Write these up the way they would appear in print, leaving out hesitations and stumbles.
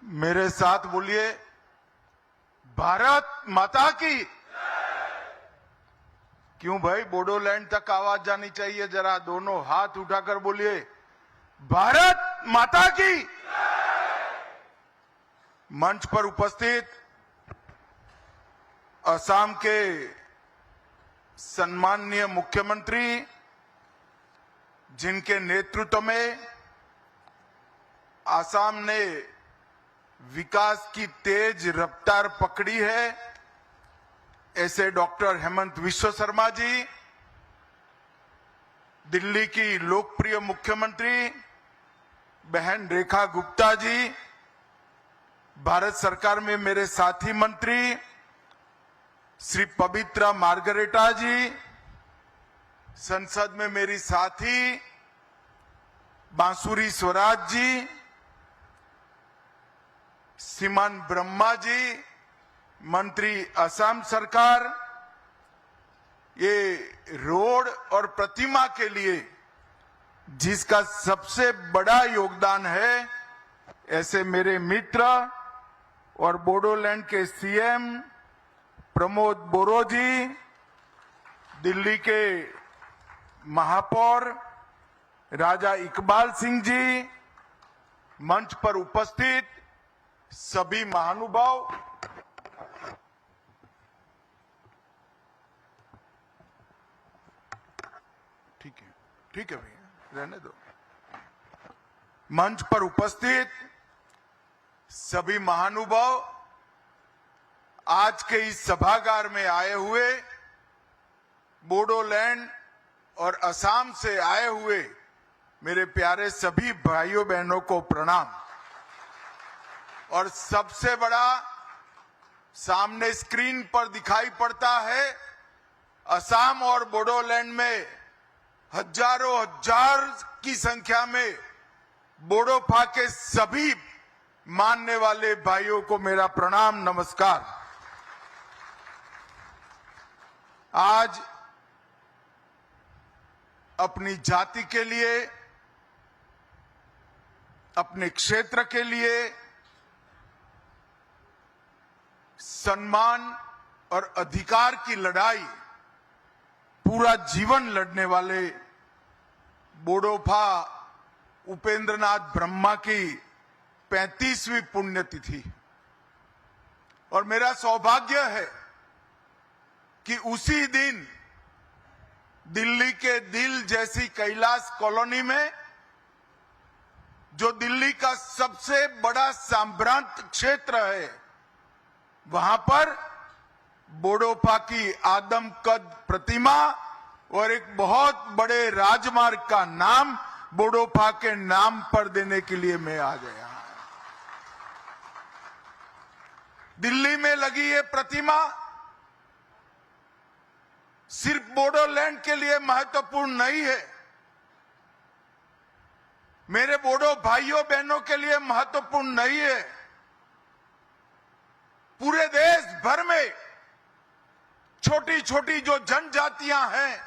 मेरे साथ बोलिए, भारत माता की। क्यों भाई, बोडोलैंड तक आवाज जानी चाहिए। जरा दोनों हाथ उठाकर बोलिए, भारत माता की। मंच पर उपस्थित असम के सम्माननीय मुख्यमंत्री, जिनके नेतृत्व में असम ने विकास की तेज रफ्तार पकड़ी है, ऐसे डॉक्टर हेमंत विश्व शर्मा जी, दिल्ली की लोकप्रिय मुख्यमंत्री बहन रेखा गुप्ता जी, भारत सरकार में मेरे साथी मंत्री श्री पवित्रा मार्गरेटा जी, संसद में मेरी साथी बांसुरी स्वराज जी, सीमान ब्रह्मा जी, मंत्री असम सरकार, ये रोड और प्रतिमा के लिए जिसका सबसे बड़ा योगदान है, ऐसे मेरे मित्र और बोडोलैंड के सीएम प्रमोद बोरो जी, दिल्ली के महापौर राजा इकबाल सिंह जी, मंच पर उपस्थित सभी महानुभाव, ठीक है भैया, रहने दो। मंच पर उपस्थित सभी महानुभाव, आज के इस सभागार में आए हुए बोडोलैंड और असम से आए हुए मेरे प्यारे सभी भाइयों बहनों को प्रणाम। और सबसे बड़ा सामने स्क्रीन पर दिखाई पड़ता है, असम और बोडोलैंड में हजारों हजार की संख्या में बोडोफा के सभी मानने वाले भाइयों को मेरा प्रणाम, नमस्कार। आज अपनी जाति के लिए, अपने क्षेत्र के लिए सम्मान और अधिकार की लड़ाई पूरा जीवन लड़ने वाले बोडोफा उपेंद्रनाथ ब्रह्मा की 35वीं पुण्यतिथि, और मेरा सौभाग्य है कि उसी दिन दिल्ली के दिल जैसी कैलाश कॉलोनी में, जो दिल्ली का सबसे बड़ा संभ्रांत क्षेत्र है, वहां पर बोडोफा की आदमकद प्रतिमा और एक बहुत बड़े राजमार्ग का नाम बोडोफा के नाम पर देने के लिए मैं आ गया। दिल्ली में लगी ये प्रतिमा सिर्फ बोडोलैंड के लिए महत्वपूर्ण नहीं है, मेरे बोडो भाइयों बहनों के लिए महत्वपूर्ण नहीं है, पूरे देश भर में छोटी छोटी जो जनजातियां हैं,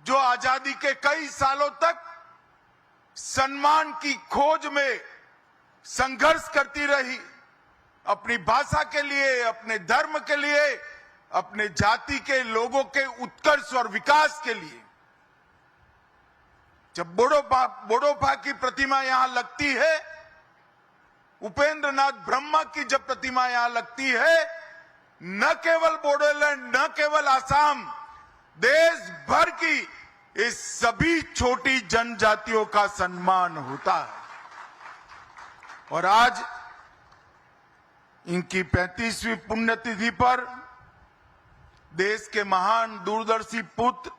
जो आजादी के कई सालों तक सम्मान की खोज में संघर्ष करती रही, अपनी भाषा के लिए, अपने धर्म के लिए, अपने जाति के लोगों के उत्कर्ष और विकास के लिए। जब बोडोफा की प्रतिमा यहां लगती है, उपेंद्रनाथ ब्रह्मा की जब प्रतिमा यहां लगती है, न केवल बोडोलैंड, न केवल असम, देश भर की इस सभी छोटी जनजातियों का सम्मान होता है। और आज इनकी 35वीं पुण्यतिथि पर देश के महान दूरदर्शी पुत्र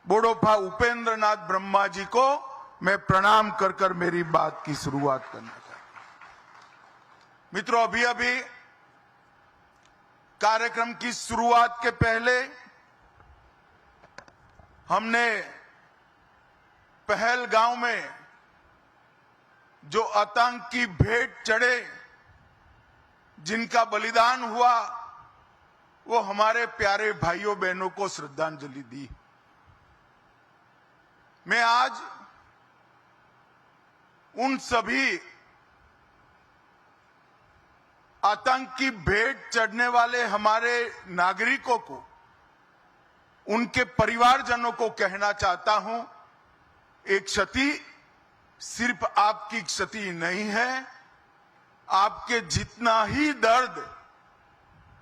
बोडोफा उपेंद्रनाथ ब्रह्मा जी को मैं प्रणाम कर कर मेरी बात की शुरुआत करना चाहता हूं। मित्रों, अभी अभी कार्यक्रम की शुरुआत के पहले हमने पहलगांव में जो आतंक की भेंट चढ़े, जिनका बलिदान हुआ, वो हमारे प्यारे भाइयों बहनों को श्रद्धांजलि दी। मैं आज उन सभी आतंक की भेंट चढ़ने वाले हमारे नागरिकों को, उनके परिवारजनों को कहना चाहता हूं, एक क्षति सिर्फ आपकी क्षति नहीं है, आपके जितना ही दर्द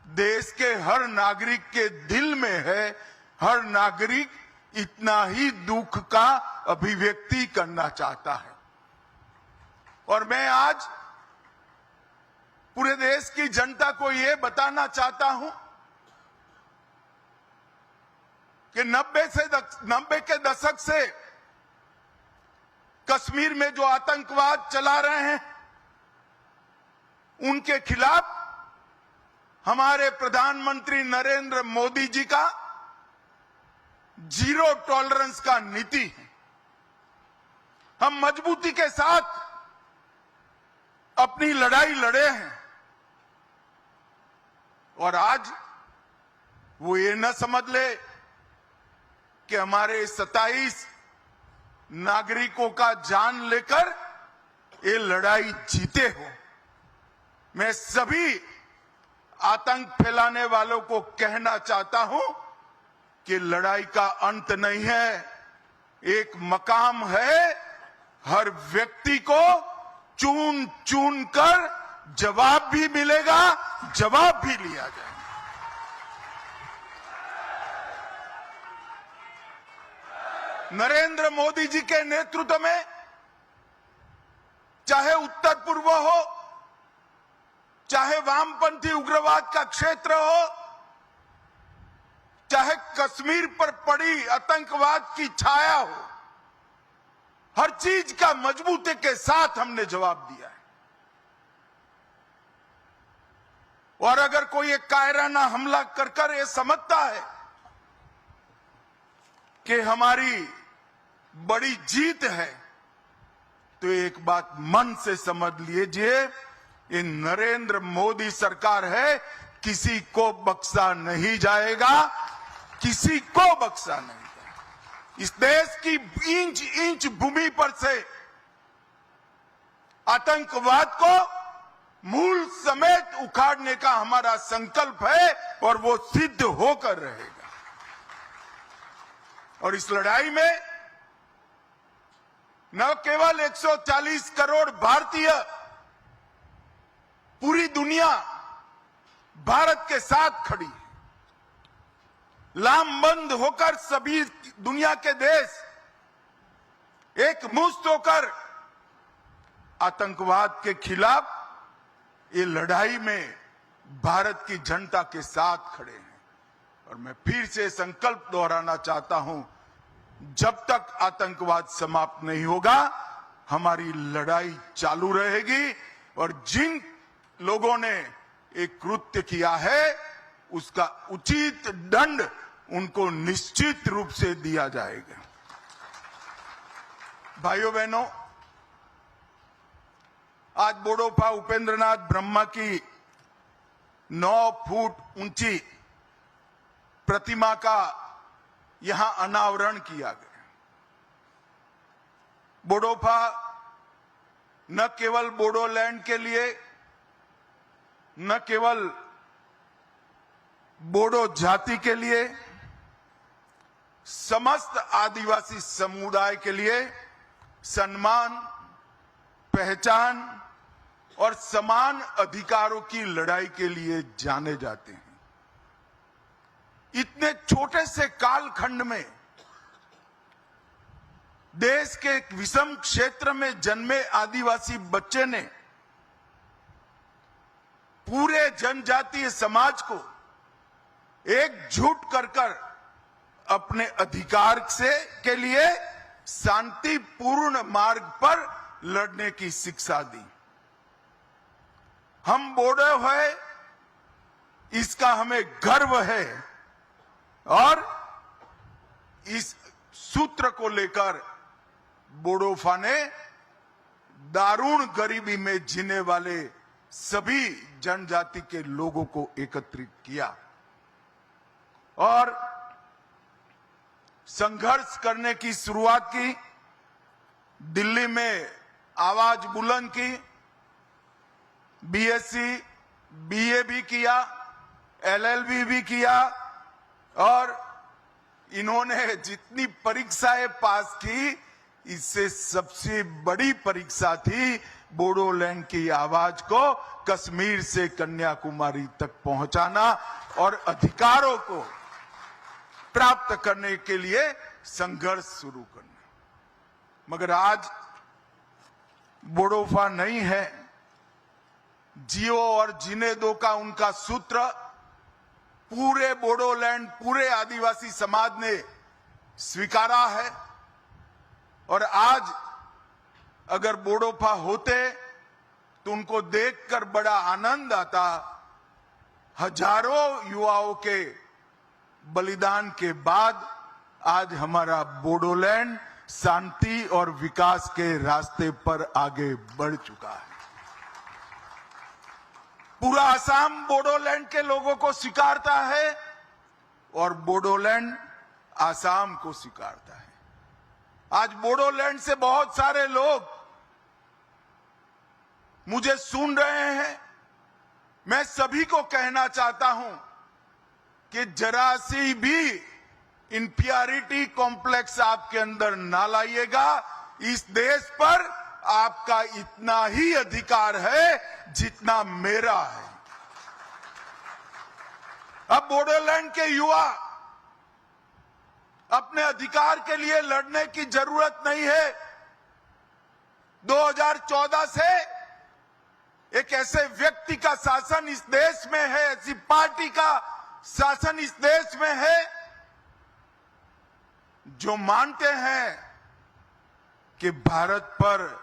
देश के हर नागरिक के दिल में है, हर नागरिक इतना ही दुख का अभिव्यक्ति करना चाहता है। और मैं आज पूरे देश की जनता को यह बताना चाहता हूं कि 90 के दशक से कश्मीर में जो आतंकवाद चला रहे हैं, उनके खिलाफ हमारे प्रधानमंत्री नरेंद्र मोदी जी का जीरो टॉलरेंस का नीति है। हम मजबूती के साथ अपनी लड़ाई लड़े हैं और आज वो ये न समझ ले कि हमारे 27 नागरिकों का जान लेकर ये लड़ाई जीते हो। मैं सभी आतंक फैलाने वालों को कहना चाहता हूं कि लड़ाई का अंत नहीं है, एक मकाम है। हर व्यक्ति को चुन चुन कर जवाब भी मिलेगा, जवाब भी लिया जाएगा। नरेंद्र मोदी जी के नेतृत्व में चाहे उत्तर पूर्व हो, चाहे वामपंथी उग्रवाद का क्षेत्र हो, चाहे कश्मीर पर पड़ी आतंकवाद की छाया हो, हर चीज का मजबूती के साथ हमने जवाब दिया है। और अगर कोई एक कायराना हमला कर ये समझता है कि हमारी बड़ी जीत है, तो एक बात मन से समझ लीजिए, ये नरेंद्र मोदी सरकार है, किसी को बख्शा नहीं जाएगा, किसी को बख्शा नहीं जाएगा। इस देश की इंच इंच भूमि पर से आतंकवाद को मूल समेत उखाड़ने का हमारा संकल्प है और वो सिद्ध होकर रहेगा। और इस लड़ाई में न केवल 140 करोड़ भारतीय, पूरी दुनिया भारत के साथ खड़ी है। लामबंद होकर सभी दुनिया के देश एक मुश्त होकर आतंकवाद के खिलाफ ये लड़ाई में भारत की जनता के साथ खड़े हैं। और मैं फिर से संकल्प दोहराना चाहता हूं, जब तक आतंकवाद समाप्त नहीं होगा, हमारी लड़ाई चालू रहेगी। और जिन लोगों ने एक कृत्य किया है, उसका उचित दंड उनको निश्चित रूप से दिया जाएगा। भाइयों बहनों, आज बोडोफा उपेंद्रनाथ ब्रह्मा की 9 फुट ऊंची प्रतिमा का यहां अनावरण किया गया। बोडोफा न केवल बोडोलैंड के लिए, न केवल बोडो जाति के लिए, समस्त आदिवासी समुदाय के लिए सम्मान, पहचान और समान अधिकारों की लड़ाई के लिए जाने जाते हैं। इतने छोटे से कालखंड में देश के एक विषम क्षेत्र में जन्मे आदिवासी बच्चे ने पूरे जनजातीय समाज को एकजुट कर अपने अधिकार के लिए शांतिपूर्ण मार्ग पर लड़ने की शिक्षा दी। हम बोडो है, इसका हमें गर्व है और इस सूत्र को लेकर बोडोफा ने दारुण गरीबी में जीने वाले सभी जनजाति के लोगों को एकत्रित किया और संघर्ष करने की शुरुआत की। दिल्ली में आवाज बुलंद की, बीएससी, बीए भी किया, एलएलबी भी किया और इन्होंने जितनी परीक्षाएं पास की, इससे सबसे बड़ी परीक्षा थी बोडोलैंड की आवाज को कश्मीर से कन्याकुमारी तक पहुंचाना और अधिकारों को प्राप्त करने के लिए संघर्ष शुरू करना। मगर आज बोडोफा नहीं है। जियो और जीने दो का उनका सूत्र पूरे बोडोलैंड, पूरे आदिवासी समाज ने स्वीकारा है। और आज अगर बोडोफा होते तो उनको देखकर बड़ा आनंद आता। हजारों युवाओं के बलिदान के बाद आज हमारा बोडोलैंड शांति और विकास के रास्ते पर आगे बढ़ चुका है। पूरा असम बोडोलैंड के लोगों को स्वीकारता है और बोडोलैंड असम को स्वीकारता है। आज बोडोलैंड से बहुत सारे लोग मुझे सुन रहे हैं। मैं सभी को कहना चाहता हूं कि जरा सी भी इंफीरियरिटी कॉम्प्लेक्स आपके अंदर ना लाइएगा। इस देश पर आपका इतना ही अधिकार है जितना मेरा है। अब बोडोलैंड के युवा अपने अधिकार के लिए लड़ने की जरूरत नहीं है। 2014 से एक ऐसे व्यक्ति का शासन इस देश में है, ऐसी पार्टी का शासन इस देश में है जो मानते हैं कि भारत पर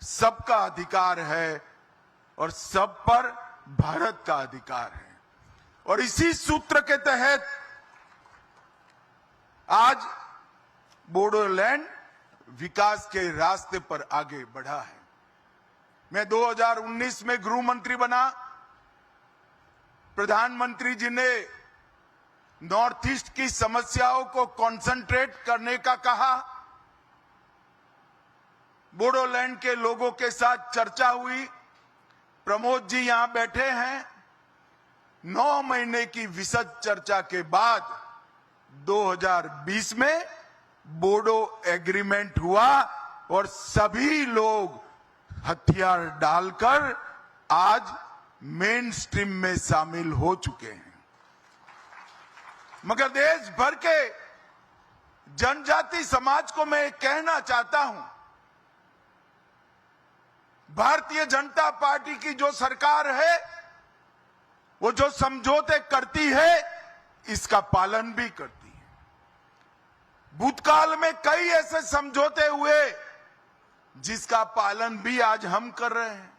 सबका अधिकार है और सब पर भारत का अधिकार है। और इसी सूत्र के तहत आज बोडोलैंड विकास के रास्ते पर आगे बढ़ा है। मैं 2019 में गृह मंत्री बना। प्रधानमंत्री जी ने नॉर्थ ईस्ट की समस्याओं को कंसंट्रेट करने का कहा। बोडोलैंड के लोगों के साथ चर्चा हुई। प्रमोद जी यहां बैठे हैं। 9 महीने की विशद चर्चा के बाद 2020 में बोडो एग्रीमेंट हुआ और सभी लोग हथियार डालकर आज मेन स्ट्रीम में शामिल हो चुके हैं। मगर देश भर के जनजाति समाज को मैं कहना चाहता हूं, भारतीय जनता पार्टी की जो सरकार है वो जो समझौते करती है इसका पालन भी करती है। भूतकाल में कई ऐसे समझौते हुए जिसका पालन भी आज हम कर रहे हैं।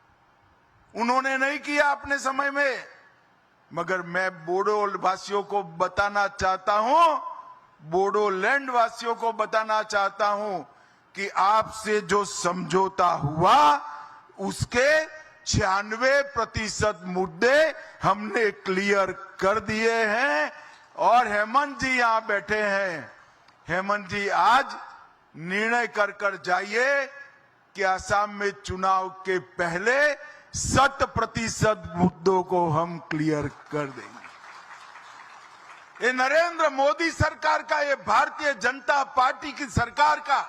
उन्होंने नहीं किया अपने समय में, मगर मैं बोडो वासियों को बताना चाहता हूं, बोडोलैंड वासियों को बताना चाहता हूं कि आपसे जो समझौता हुआ उसके 96% मुद्दे हमने क्लियर कर दिए हैं। और हेमंत जी यहां बैठे हैं। हेमंत जी आज निर्णय कर जाइए कि असम में चुनाव के पहले 100% मुद्दों को हम क्लियर कर देंगे। ये नरेंद्र मोदी सरकार का, ये भारतीय जनता पार्टी की सरकार का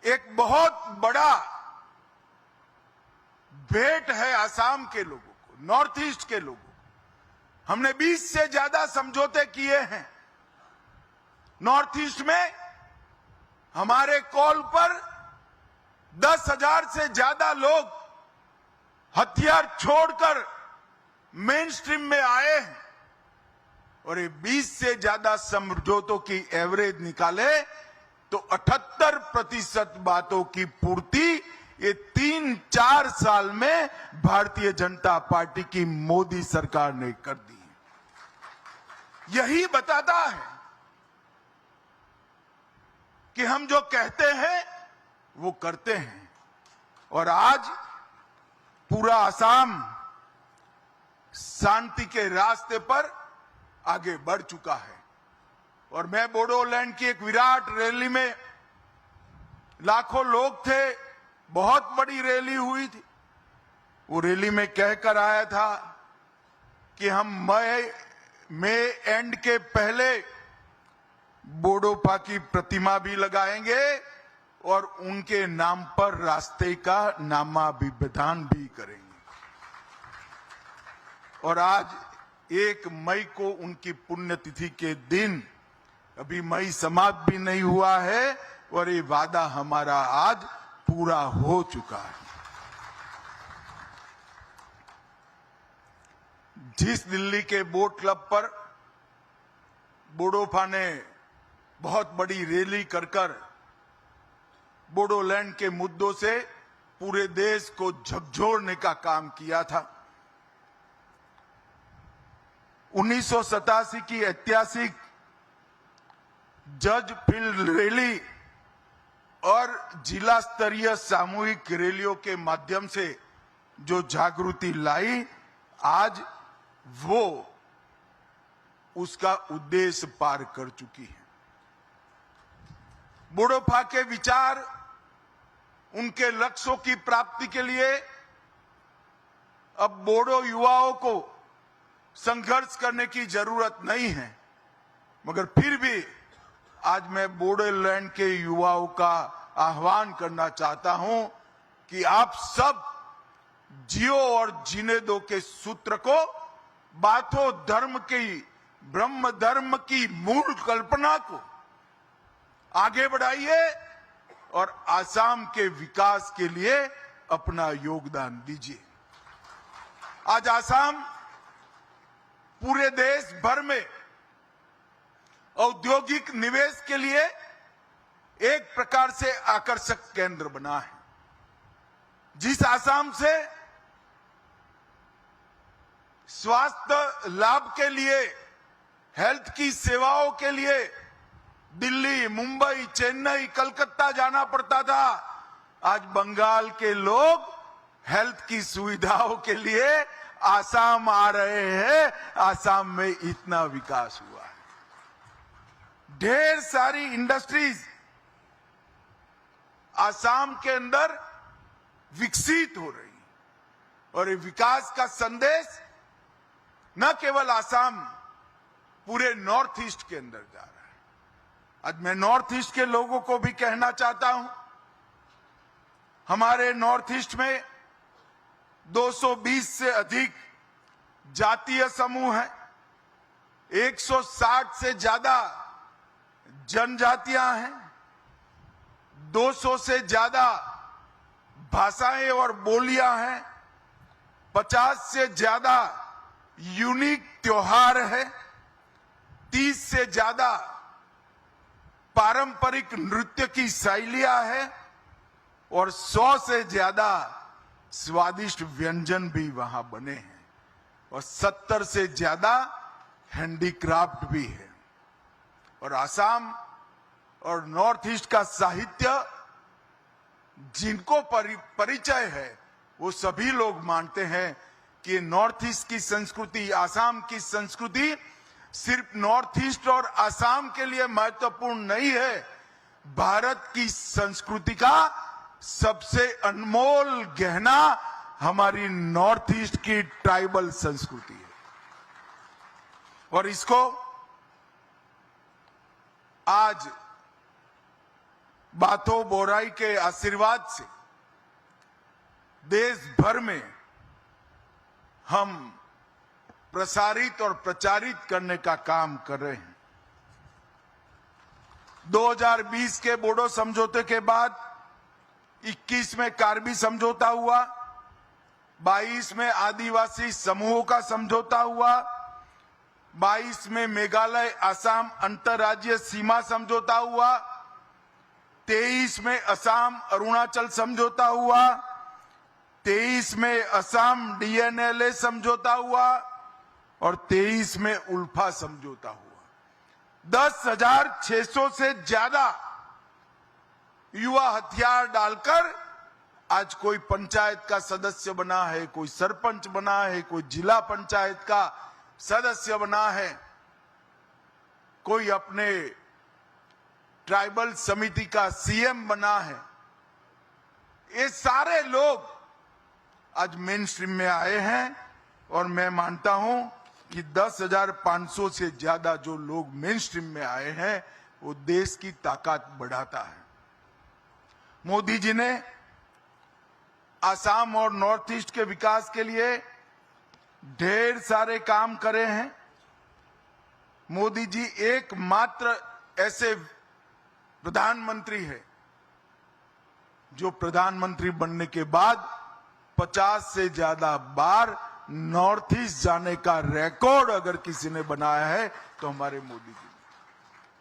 एक बहुत बड़ा भेंट है असम के लोगों को, नॉर्थ ईस्ट के लोगों को। हमने 20 से ज्यादा समझौते किए हैं। नॉर्थ ईस्ट में हमारे कॉल पर 10,000 से ज्यादा लोग हथियार छोड़कर मेन स्ट्रीम में आए हैं। और ये 20 से ज्यादा समझौतों की एवरेज निकाले तो 78% बातों की पूर्ति ये 3-4 साल में भारतीय जनता पार्टी की मोदी सरकार ने कर दी। यही बताता है कि हम जो कहते हैं वो करते हैं। और आज पूरा असम शांति के रास्ते पर आगे बढ़ चुका है। और मैं बोडोलैंड की एक विराट रैली में, लाखों लोग थे, बहुत बड़ी रैली हुई थी। वो रैली में कहकर आया था कि हम मई एंड के पहले बोडोफा की प्रतिमा भी लगाएंगे और उनके नाम पर रास्ते का नामाभिधान भी करेंगे। और आज 1 मई को उनकी पुण्यतिथि के दिन, अभी मई समाप्त भी नहीं हुआ है और ये वादा हमारा आज पूरा हो चुका है। जिस दिल्ली के बोट क्लब पर बोडोफा ने बहुत बड़ी रैली कर बोडोलैंड के मुद्दों से पूरे देश को झकझोरने का काम किया था, 1987 की ऐतिहासिक जज फील्ड रैली और जिला स्तरीय सामूहिक रैलियों के माध्यम से जो जागृति लाई, आज वो उसका उद्देश्य पार कर चुकी है। बोडोफा के विचार, उनके लक्ष्यों की प्राप्ति के लिए अब बोडो युवाओं को संघर्ष करने की जरूरत नहीं है, मगर फिर भी आज मैं बोडोलैंड के युवाओं का आह्वान करना चाहता हूं कि आप सब जियो और जीने दो के सूत्र को, बाथो धर्म की, ब्रह्म धर्म की मूल कल्पना को आगे बढ़ाइए और आसाम के विकास के लिए अपना योगदान दीजिए। आज आसाम पूरे देश भर में औद्योगिक निवेश के लिए एक प्रकार से आकर्षक केंद्र बना है। जिस आसाम से स्वास्थ्य लाभ के लिए, हेल्थ की सेवाओं के लिए दिल्ली, मुंबई, चेन्नई, कलकत्ता जाना पड़ता था, आज बंगाल के लोग हेल्थ की सुविधाओं के लिए आसाम आ रहे हैं। आसाम में इतना विकास हुआ है, ढेर सारी इंडस्ट्रीज आसाम के अंदर विकसित हो रही है और ये विकास का संदेश न केवल आसाम, पूरे नॉर्थ ईस्ट के अंदर जा रहा है। आज मैं नॉर्थ ईस्ट के लोगों को भी कहना चाहता हूं, हमारे नॉर्थ ईस्ट में 220 से अधिक जातीय समूह हैं, 160 से ज्यादा जनजातियां हैं, 200 से ज्यादा भाषाएं और बोलियां हैं, 50 से ज्यादा यूनिक त्योहार है, 30 से ज्यादा पारंपरिक नृत्य की शैलियां हैं और 100 से ज्यादा स्वादिष्ट व्यंजन भी वहां बने हैं और 70 से ज्यादा हैंडीक्राफ्ट भी है। और आसाम और नॉर्थ ईस्ट का साहित्य जिनको परिचय है, वो सभी लोग मानते हैं कि नॉर्थ ईस्ट की संस्कृति, आसाम की संस्कृति सिर्फ नॉर्थ ईस्ट और आसाम के लिए महत्वपूर्ण नहीं है, भारत की संस्कृति का सबसे अनमोल गहना हमारी नॉर्थ ईस्ट की ट्राइबल संस्कृति है। और इसको आज बाथो बोराई के आशीर्वाद से देश भर में हम प्रसारित और प्रचारित करने का काम कर रहे हैं। 2020 के बोडो समझौते के बाद 21 में कार्बी समझौता हुआ, 22 में आदिवासी समूहों का समझौता हुआ, 22 में मेघालय असम अंतर्राज्यीय सीमा समझौता हुआ, 23 में असम अरुणाचल समझौता हुआ, 23 में असम डीएनएलए समझौता हुआ और 23 में उल्फा समझौता हुआ। 10,600 से ज्यादा युवा हथियार डालकर आज कोई पंचायत का सदस्य बना है, कोई सरपंच बना है, कोई जिला पंचायत का सदस्य बना है, कोई अपने ट्राइबल समिति का सीएम बना है। ये सारे लोग आज मेन स्ट्रीम में आए हैं और मैं मानता हूं कि 10,500 से ज्यादा जो लोग मेन स्ट्रीम में आए हैं वो देश की ताकत बढ़ाता है। मोदी जी ने आसाम और नॉर्थ ईस्ट के विकास के लिए ढेर सारे काम करे हैं। मोदी जी एकमात्र ऐसे प्रधानमंत्री है जो प्रधानमंत्री बनने के बाद 50 से ज्यादा बार नॉर्थ ईस्ट जाने का रिकॉर्ड अगर किसी ने बनाया है तो हमारे मोदी जी ने।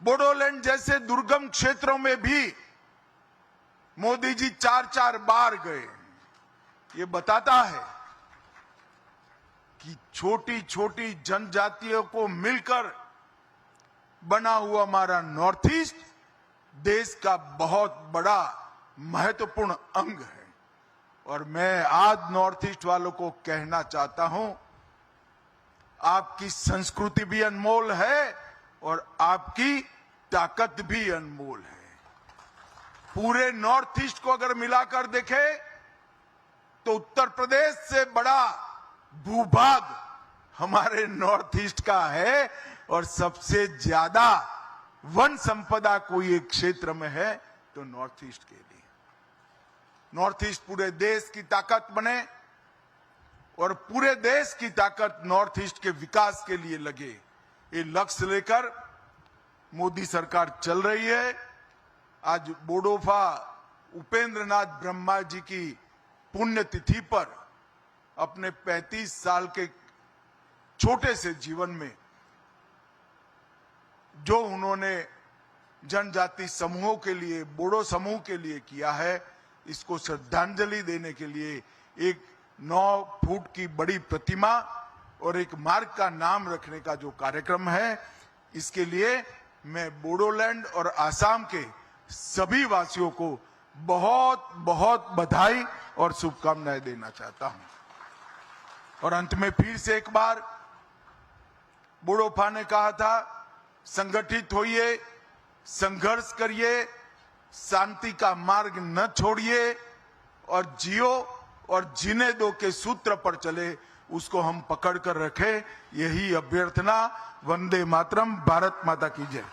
बोडोलैंड जैसे दुर्गम क्षेत्रों में भी मोदी जी 4-4 बार गए। ये बताता है कि छोटी छोटी जनजातियों को मिलकर बना हुआ हमारा नॉर्थ ईस्ट देश का बहुत बड़ा महत्वपूर्ण अंग है। और मैं आज नॉर्थ ईस्ट वालों को कहना चाहता हूं, आपकी संस्कृति भी अनमोल है और आपकी ताकत भी अनमोल है। पूरे नॉर्थ ईस्ट को अगर मिलाकर देखें तो उत्तर प्रदेश से बड़ा भूभाग हमारे नॉर्थ ईस्ट का है और सबसे ज्यादा वन संपदा कोई एक क्षेत्र में है तो नॉर्थ ईस्ट के लिए। नॉर्थ ईस्ट पूरे देश की ताकत बने और पूरे देश की ताकत नॉर्थ ईस्ट के विकास के लिए लगे, ये लक्ष्य लेकर मोदी सरकार चल रही है। आज बोडोफा उपेंद्र नाथ ब्रह्मा जी की पुण्यतिथि पर अपने 35 साल के छोटे से जीवन में जो उन्होंने जनजाति समूहों के लिए, बोडो समूह के लिए किया है, इसको श्रद्धांजलि देने के लिए एक 9 फुट की बड़ी प्रतिमा और एक मार्ग का नाम रखने का जो कार्यक्रम है, इसके लिए मैं बोडोलैंड और आसाम के सभी वासियों को बहुत बहुत बधाई और शुभकामनाएं देना चाहता हूं। और अंत में फिर से एक बार बोडोफा ने कहा था, संगठित होइए, संघर्ष करिए, शांति का मार्ग न छोड़िए और जियो और जीने दो के सूत्र पर चले, उसको हम पकड़ कर रखें। यही अभ्यर्थना। वंदे मातरम। भारत माता की जय।